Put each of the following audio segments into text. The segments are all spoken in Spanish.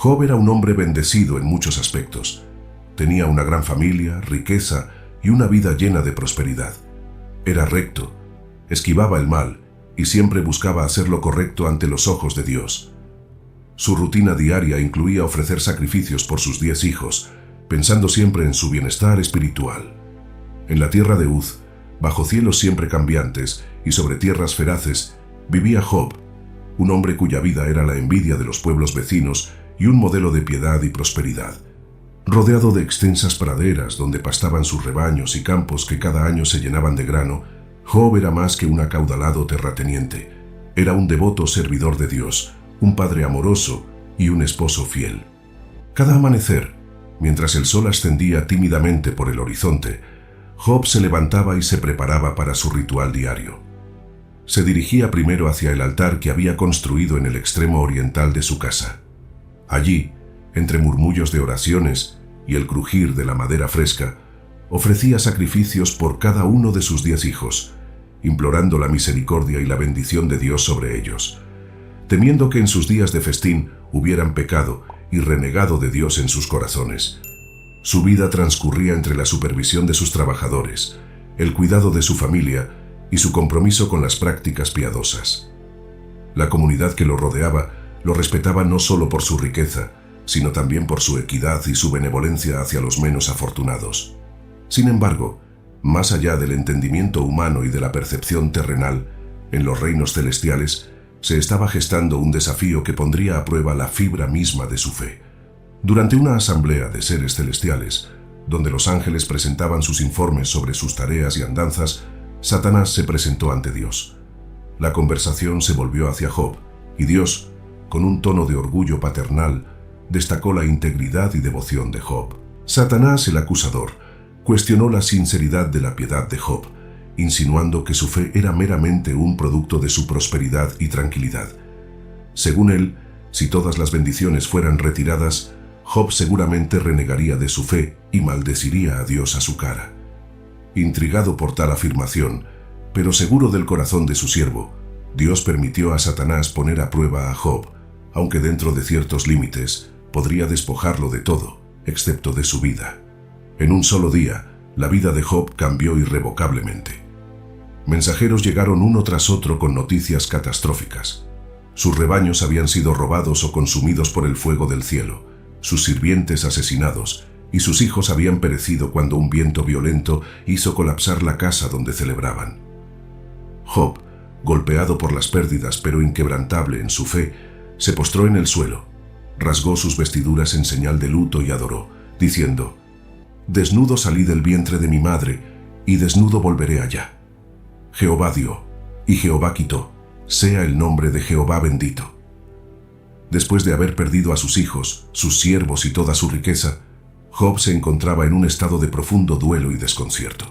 Job era un hombre bendecido en muchos aspectos. Tenía una gran familia, riqueza y una vida llena de prosperidad. Era recto, esquivaba el mal y siempre buscaba hacer lo correcto ante los ojos de Dios. Su rutina diaria incluía ofrecer sacrificios por sus 10 hijos, pensando siempre en su bienestar espiritual. En la tierra de Uz, bajo cielos siempre cambiantes y sobre tierras feraces, vivía Job, un hombre cuya vida era la envidia de los pueblos vecinos y un modelo de piedad y prosperidad. Rodeado de extensas praderas donde pastaban sus rebaños y campos que cada año se llenaban de grano, Job era más que un acaudalado terrateniente. Era un devoto servidor de Dios, un padre amoroso y un esposo fiel. Cada amanecer, mientras el sol ascendía tímidamente por el horizonte, Job se levantaba y se preparaba para su ritual diario. Se dirigía primero hacia el altar que había construido en el extremo oriental de su casa. Allí, entre murmullos de oraciones y el crujir de la madera fresca, ofrecía sacrificios por cada uno de sus 10 hijos, implorando la misericordia y la bendición de Dios sobre ellos, temiendo que en sus días de festín hubieran pecado y renegado de Dios en sus corazones. Su vida transcurría entre la supervisión de sus trabajadores, el cuidado de su familia y su compromiso con las prácticas piadosas. La comunidad que lo rodeaba lo respetaba no solo por su riqueza, sino también por su equidad y su benevolencia hacia los menos afortunados. Sin embargo, más allá del entendimiento humano y de la percepción terrenal, en los reinos celestiales se estaba gestando un desafío que pondría a prueba la fibra misma de su fe. Durante una asamblea de seres celestiales, donde los ángeles presentaban sus informes sobre sus tareas y andanzas, Satanás se presentó ante Dios. La conversación se volvió hacia Job, y Dios, con un tono de orgullo paternal, destacó la integridad y devoción de Job. Satanás, el acusador, cuestionó la sinceridad de la piedad de Job, insinuando que su fe era meramente un producto de su prosperidad y tranquilidad. Según él, si todas las bendiciones fueran retiradas, Job seguramente renegaría de su fe y maldeciría a Dios a su cara. Intrigado por tal afirmación, pero seguro del corazón de su siervo, Dios permitió a Satanás poner a prueba a Job, aunque dentro de ciertos límites podría despojarlo de todo, excepto de su vida. En un solo día, la vida de Job cambió irrevocablemente. Mensajeros llegaron uno tras otro con noticias catastróficas. Sus rebaños habían sido robados o consumidos por el fuego del cielo, sus sirvientes asesinados, y sus hijos habían perecido cuando un viento violento hizo colapsar la casa donde celebraban. Job, golpeado por las pérdidas pero inquebrantable en su fe, se postró en el suelo, rasgó sus vestiduras en señal de luto y adoró, diciendo: «Desnudo salí del vientre de mi madre, y desnudo volveré allá. Jehová dio, y Jehová quitó, sea el nombre de Jehová bendito». Después de haber perdido a sus hijos, sus siervos y toda su riqueza, Job se encontraba en un estado de profundo duelo y desconcierto.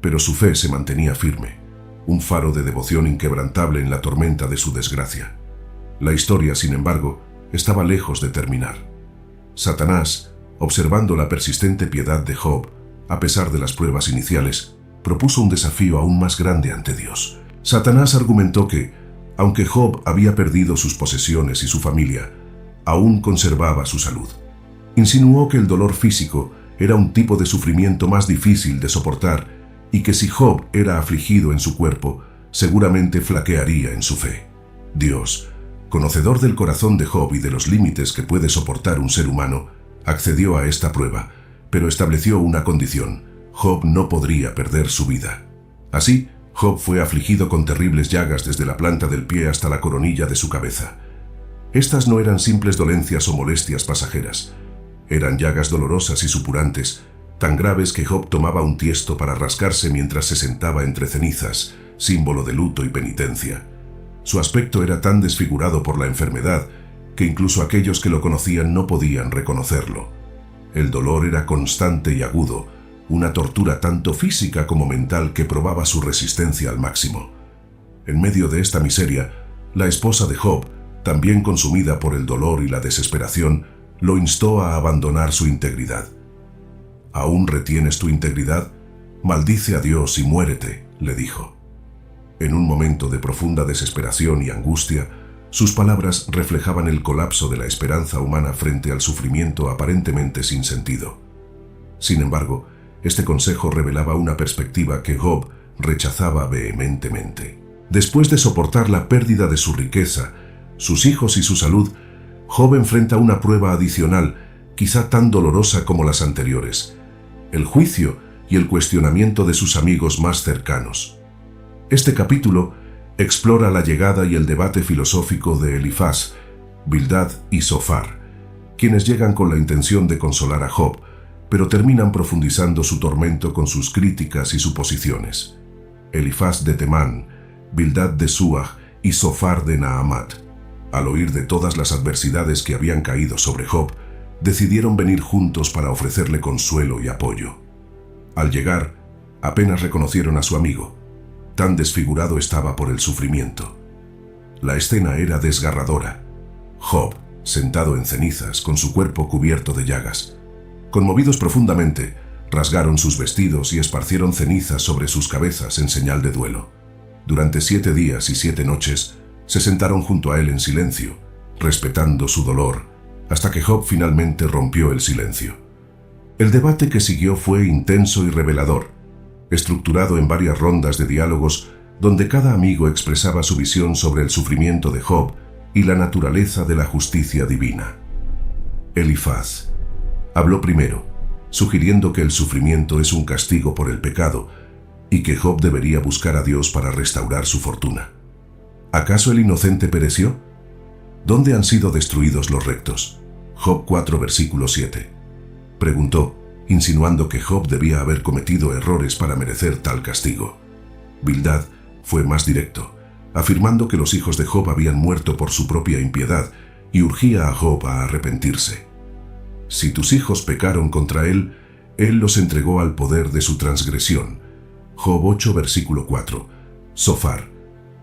Pero su fe se mantenía firme, un faro de devoción inquebrantable en la tormenta de su desgracia. La historia, sin embargo, estaba lejos de terminar. Satanás, observando la persistente piedad de Job, a pesar de las pruebas iniciales, propuso un desafío aún más grande ante Dios. Satanás argumentó que, aunque Job había perdido sus posesiones y su familia, aún conservaba su salud. Insinuó que el dolor físico era un tipo de sufrimiento más difícil de soportar y que si Job era afligido en su cuerpo, seguramente flaquearía en su fe. Dios, conocedor del corazón de Job y de los límites que puede soportar un ser humano, accedió a esta prueba, pero estableció una condición: Job no podría perder su vida. Así, Job fue afligido con terribles llagas desde la planta del pie hasta la coronilla de su cabeza. Estas no eran simples dolencias o molestias pasajeras. Eran llagas dolorosas y supurantes, tan graves que Job tomaba un tiesto para rascarse mientras se sentaba entre cenizas, símbolo de luto y penitencia. Su aspecto era tan desfigurado por la enfermedad que incluso aquellos que lo conocían no podían reconocerlo. El dolor era constante y agudo, una tortura tanto física como mental que probaba su resistencia al máximo. En medio de esta miseria, la esposa de Job, también consumida por el dolor y la desesperación, lo instó a abandonar su integridad. «¿Aún retienes tu integridad? Maldice a Dios y muérete», le dijo. En un momento de profunda desesperación y angustia, Sus palabras reflejaban el colapso de la esperanza humana frente al sufrimiento aparentemente sin sentido. Sin embargo, este consejo revelaba una perspectiva que Job rechazaba vehementemente. Después de soportar la pérdida de su riqueza, sus hijos y su salud, Job enfrenta una prueba adicional, quizá tan dolorosa como las anteriores: el juicio y el cuestionamiento de sus amigos más cercanos. Este capítulo explora la llegada y el debate filosófico de Elifaz, Bildad y Zofar, quienes llegan con la intención de consolar a Job, pero terminan profundizando su tormento con sus críticas y suposiciones. Elifaz de Temán, Bildad de Suaj y Zofar de Naamat, al oír de todas las adversidades que habían caído sobre Job, decidieron venir juntos para ofrecerle consuelo y apoyo. Al llegar, apenas reconocieron a su amigo. Tan desfigurado estaba por el sufrimiento. La escena era desgarradora. Job, sentado en cenizas, con su cuerpo cubierto de llagas. Conmovidos profundamente, rasgaron sus vestidos y esparcieron cenizas sobre sus cabezas en señal de duelo. Durante 7 días y 7 noches, se sentaron junto a él en silencio, respetando su dolor, hasta que Job finalmente rompió el silencio. El debate que siguió fue intenso y revelador, estructurado en varias rondas de diálogos donde cada amigo expresaba su visión sobre el sufrimiento de Job y la naturaleza de la justicia divina. Elifaz habló primero, sugiriendo que el sufrimiento es un castigo por el pecado y que Job debería buscar a Dios para restaurar su fortuna. ¿Acaso el inocente pereció? ¿Dónde han sido destruidos los rectos? Job 4, versículo 7. Preguntó, insinuando que Job debía haber cometido errores para merecer tal castigo. Bildad fue más directo, afirmando que los hijos de Job habían muerto por su propia impiedad y urgía a Job a arrepentirse. Si tus hijos pecaron contra él, él los entregó al poder de su transgresión. Job 8, versículo 4. Zofar,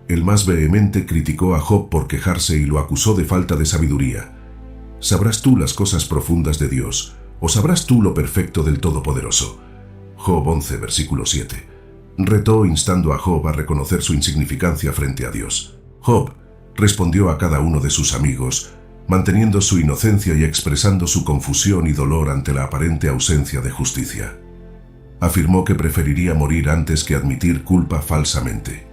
el más vehemente, criticó a Job por quejarse y lo acusó de falta de sabiduría. ¿Sabrás tú las cosas profundas de Dios, o sabrás tú lo perfecto del Todopoderoso? Job 11, versículo 7. Retó instando a Job a reconocer su insignificancia frente a Dios. Job respondió a cada uno de sus amigos, manteniendo su inocencia y expresando su confusión y dolor ante la aparente ausencia de justicia. Afirmó que preferiría morir antes que admitir culpa falsamente.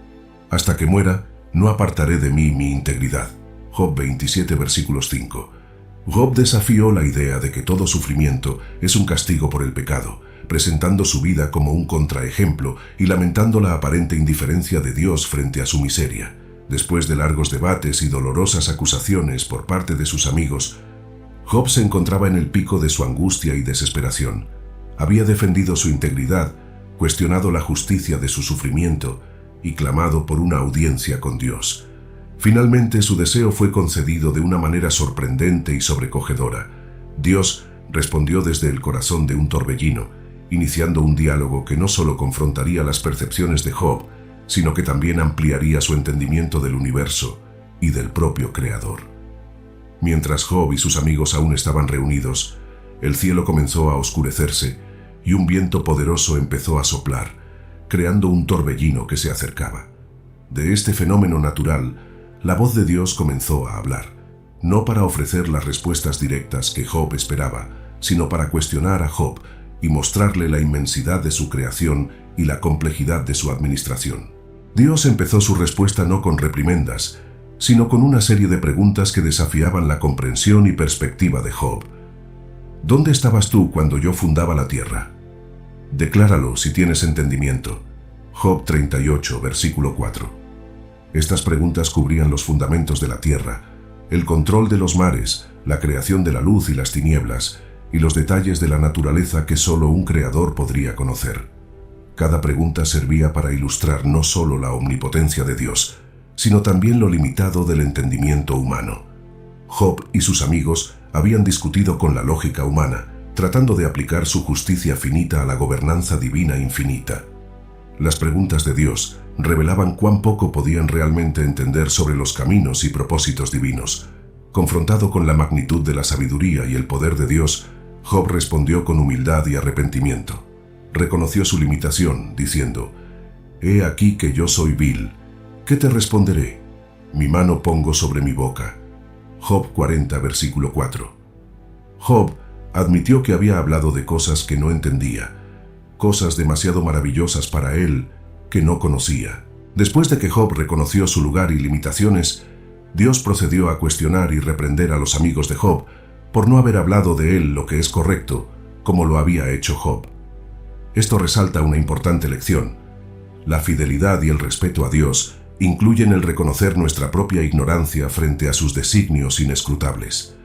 Hasta que muera, no apartaré de mí mi integridad. Job 27, versículos 5. Job desafió la idea de que todo sufrimiento es un castigo por el pecado, presentando su vida como un contraejemplo y lamentando la aparente indiferencia de Dios frente a su miseria. Después de largos debates y dolorosas acusaciones por parte de sus amigos, Job se encontraba en el pico de su angustia y desesperación. Había defendido su integridad, cuestionado la justicia de su sufrimiento y clamado por una audiencia con Dios. Finalmente su deseo fue concedido de una manera sorprendente y sobrecogedora. Dios respondió desde el corazón de un torbellino, iniciando un diálogo que no solo confrontaría las percepciones de Job, sino que también ampliaría su entendimiento del universo y del propio Creador. Mientras Job y sus amigos aún estaban reunidos, el cielo comenzó a oscurecerse y un viento poderoso empezó a soplar, creando un torbellino que se acercaba. De este fenómeno natural, la voz de Dios comenzó a hablar, no para ofrecer las respuestas directas que Job esperaba, sino para cuestionar a Job y mostrarle la inmensidad de su creación y la complejidad de su administración. Dios empezó su respuesta no con reprimendas, sino con una serie de preguntas que desafiaban la comprensión y perspectiva de Job. ¿Dónde estabas tú cuando yo fundaba la tierra? Decláralo si tienes entendimiento. Job 38, versículo 4. Estas preguntas cubrían los fundamentos de la tierra, el control de los mares, la creación de la luz y las tinieblas, y los detalles de la naturaleza que solo un creador podría conocer. Cada pregunta servía para ilustrar no solo la omnipotencia de Dios, sino también lo limitado del entendimiento humano. Job y sus amigos habían discutido con la lógica humana, tratando de aplicar su justicia finita a la gobernanza divina infinita. Las preguntas de Dios revelaban cuán poco podían realmente entender sobre los caminos y propósitos divinos. Confrontado con la magnitud de la sabiduría y el poder de Dios, Job respondió con humildad y arrepentimiento. Reconoció su limitación, diciendo: «He aquí que yo soy vil. ¿Qué te responderé? mi mano pongo sobre mi boca. Job 40, versículo 4. Job admitió que había hablado de cosas que no entendía, cosas demasiado maravillosas para él que no conocía. Después de que Job reconoció su lugar y limitaciones, Dios procedió a cuestionar y reprender a los amigos de Job por no haber hablado de él lo que es correcto, como lo había hecho Job. Esto resalta una importante lección. La fidelidad y el respeto a Dios incluyen el reconocer nuestra propia ignorancia frente a sus designios inescrutables.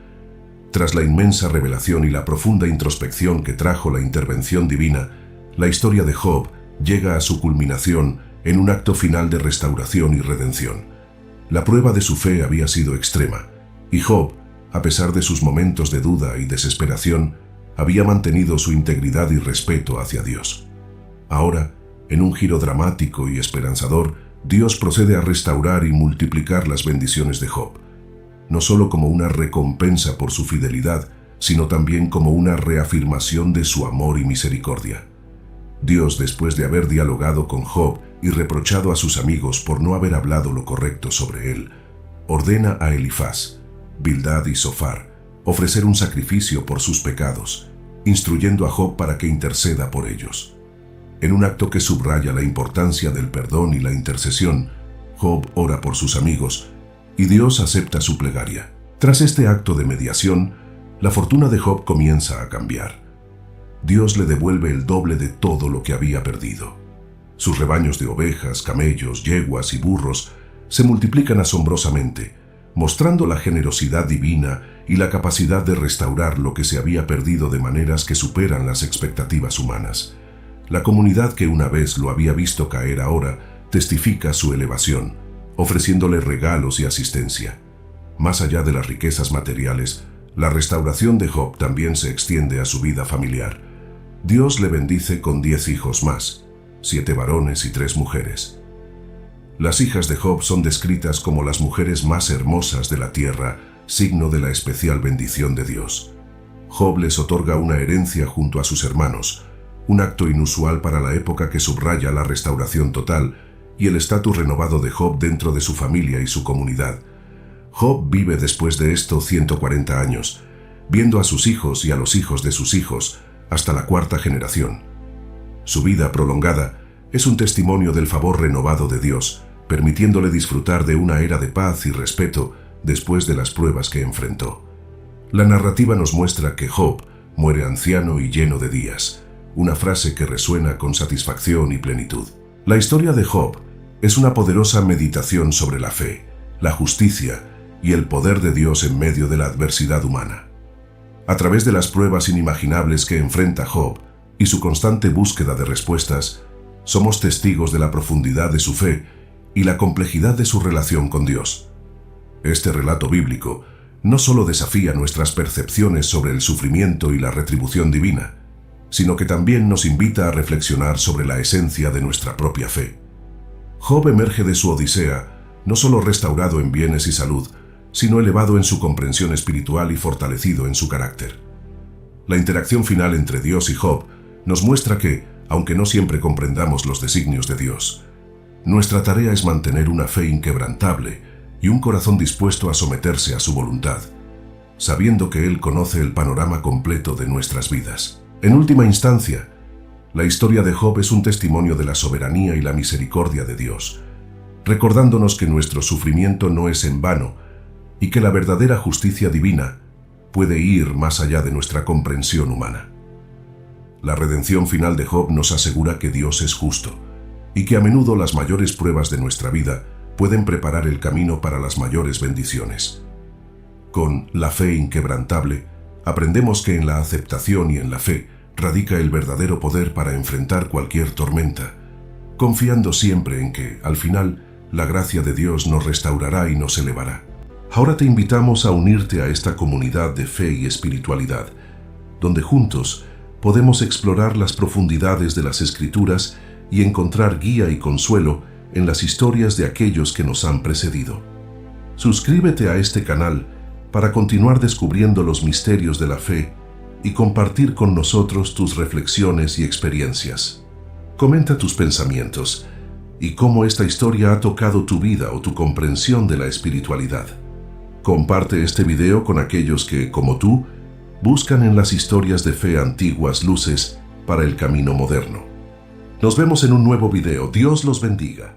Tras la inmensa revelación y la profunda introspección que trajo la intervención divina, la historia de Job llega a su culminación en un acto final de restauración y redención. La prueba de su fe había sido extrema, y Job, a pesar de sus momentos de duda y desesperación, había mantenido su integridad y respeto hacia Dios. Ahora, en un giro dramático y esperanzador, Dios procede a restaurar y multiplicar las bendiciones de Job, no solo como una recompensa por su fidelidad, sino también como una reafirmación de su amor y misericordia. Dios, después de haber dialogado con Job y reprochado a sus amigos por no haber hablado lo correcto sobre él, ordena a Elifaz, Bildad y Zofar ofrecer un sacrificio por sus pecados, instruyendo a Job para que interceda por ellos. En un acto que subraya la importancia del perdón y la intercesión, Job ora por sus amigos, y Dios acepta su plegaria. Tras este acto de mediación, la fortuna de Job comienza a cambiar. Dios le devuelve el doble de todo lo que había perdido. Sus rebaños de ovejas, camellos, yeguas y burros se multiplican asombrosamente, mostrando la generosidad divina y la capacidad de restaurar lo que se había perdido de maneras que superan las expectativas humanas. La comunidad que una vez lo había visto caer ahora testifica su elevación, ofreciéndole regalos y asistencia. Más allá de las riquezas materiales, la restauración de Job también se extiende a su vida familiar. Dios le bendice con 10 hijos más, 7 varones y 3 mujeres. Las hijas de Job son descritas como las mujeres más hermosas de la tierra, signo de la especial bendición de Dios. Job les otorga una herencia junto a sus hermanos, un acto inusual para la época que subraya la restauración total y el estatus renovado de Job dentro de su familia y su comunidad. Job vive después de esto 140 años, viendo a sus hijos y a los hijos de sus hijos hasta la 4ª generación. Su vida prolongada es un testimonio del favor renovado de Dios, permitiéndole disfrutar de una era de paz y respeto después de las pruebas que enfrentó. La narrativa nos muestra que Job muere anciano y lleno de días, una frase que resuena con satisfacción y plenitud. La historia de Job es una poderosa meditación sobre la fe, la justicia y el poder de Dios en medio de la adversidad humana. A través de las pruebas inimaginables que enfrenta Job y su constante búsqueda de respuestas, somos testigos de la profundidad de su fe y la complejidad de su relación con Dios. Este relato bíblico no solo desafía nuestras percepciones sobre el sufrimiento y la retribución divina, sino que también nos invita a reflexionar sobre la esencia de nuestra propia fe. Job emerge de su odisea no solo restaurado en bienes y salud, sino elevado en su comprensión espiritual y fortalecido en su carácter. La interacción final entre Dios y Job nos muestra que, aunque no siempre comprendamos los designios de Dios, nuestra tarea es mantener una fe inquebrantable y un corazón dispuesto a someterse a su voluntad, sabiendo que Él conoce el panorama completo de nuestras vidas. En última instancia, la historia de Job es un testimonio de la soberanía y la misericordia de Dios, recordándonos que nuestro sufrimiento no es en vano y que la verdadera justicia divina puede ir más allá de nuestra comprensión humana. La redención final de Job nos asegura que Dios es justo y que a menudo las mayores pruebas de nuestra vida pueden preparar el camino para las mayores bendiciones. Con la fe inquebrantable, aprendemos que en la aceptación y en la fe radica el verdadero poder para enfrentar cualquier tormenta, confiando siempre en que, al final, la gracia de Dios nos restaurará y nos elevará. Ahora te invitamos a unirte a esta comunidad de fe y espiritualidad, donde juntos podemos explorar las profundidades de las Escrituras y encontrar guía y consuelo en las historias de aquellos que nos han precedido. Suscríbete a este canal para continuar descubriendo los misterios de la fe y compartir con nosotros tus reflexiones y experiencias. Comenta tus pensamientos y cómo esta historia ha tocado tu vida o tu comprensión de la espiritualidad. Comparte este video con aquellos que, como tú, buscan en las historias de fe antiguas luces para el camino moderno. Nos vemos en un nuevo video. Dios los bendiga.